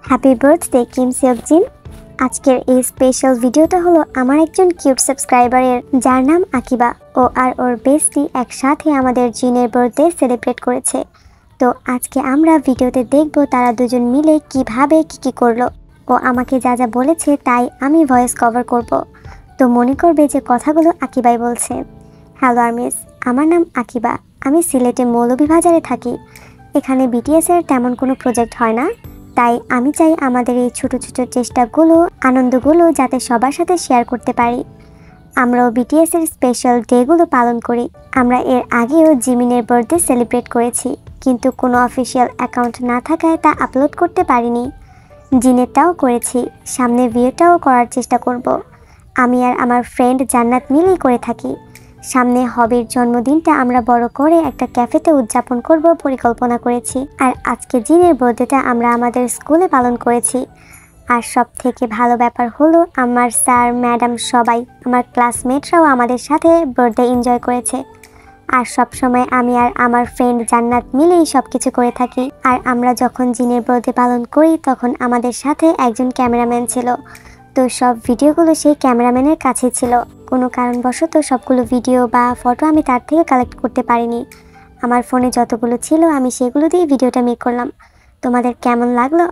Happy birthday Kim সিওকজিন। আজকের এই special ভিডিওটা হলো আমার একজন কিউট সাবস্ক্রাইবারের, যার নাম আকিবা। ও আর ওর বেস্টি একসাথে আমাদের জিনের বার্থডে সেলিব্রেট করেছে। তো আজকে আমরা ভিডিওতে দেখব তারা দুজন মিলে কিভাবে কি করলো। ও আমাকে যা যা বলেছে তাই আমি ভয়েস কভার করব। তো মনে করবে যে কথাগুলো আকিবাই বলছে। হ্যালো আর্মিস, আমার নাম আকিবা। আমি সিলেটে মৌলভীবাজারে থাকি। এখানে বিটিএসের তেমন কোনো প্রজেক্ট হয় না, তাই আমি চাই আমাদের এই ছোট ছোট চেষ্টাগুলো, আনন্দগুলো যাতে সবার সাথে শেয়ার করতে পারি। আমরাও বিটিএসের স্পেশাল ডেগুলো পালন করি। আমরা এর আগেও জিমিনের বার্থডে সেলিব্রেট করেছি, কিন্তু কোনো অফিসিয়াল অ্যাকাউন্ট না থাকায় তা আপলোড করতে পারিনি। জিনেরটাও করেছি, সামনে বিয়েটাও করার চেষ্টা করব। আমি আর আমার ফ্রেন্ড জান্নাত মিলেই করে থাকি। সামনে হবির জন্মদিনটা আমরা বড় করে একটা ক্যাফেতে উদযাপন করব পরিকল্পনা করেছি। আর আজকে জিনের বার্থডেটা আমরা আমাদের স্কুলে পালন করেছি। আর সব থেকে ভালো ব্যাপার হলো আমার স্যার ম্যাডাম সবাই, আমার ক্লাসমেটরাও আমাদের সাথে বার্থডে এনজয় করেছে। আর সব সময় আমি আর আমার ফ্রেন্ড জান্নাত মিলেই সব কিছু করে থাকি। আর আমরা যখন জিনের বার্থডে পালন করি তখন আমাদের সাথে একজন ক্যামেরাম্যান ছিল। তো সব ভিডিওগুলো সেই ক্যামেরাম্যানের কাছে ছিল। কোনো কারণবশত সবগুলো ভিডিও বা ফটো আমি তার থেকে কালেক্ট করতে পারিনি। আমার ফোনে যতগুলো ছিল আমি সেগুলো দিয়ে ভিডিওটা মেক করলাম। তোমাদের কেমন লাগলো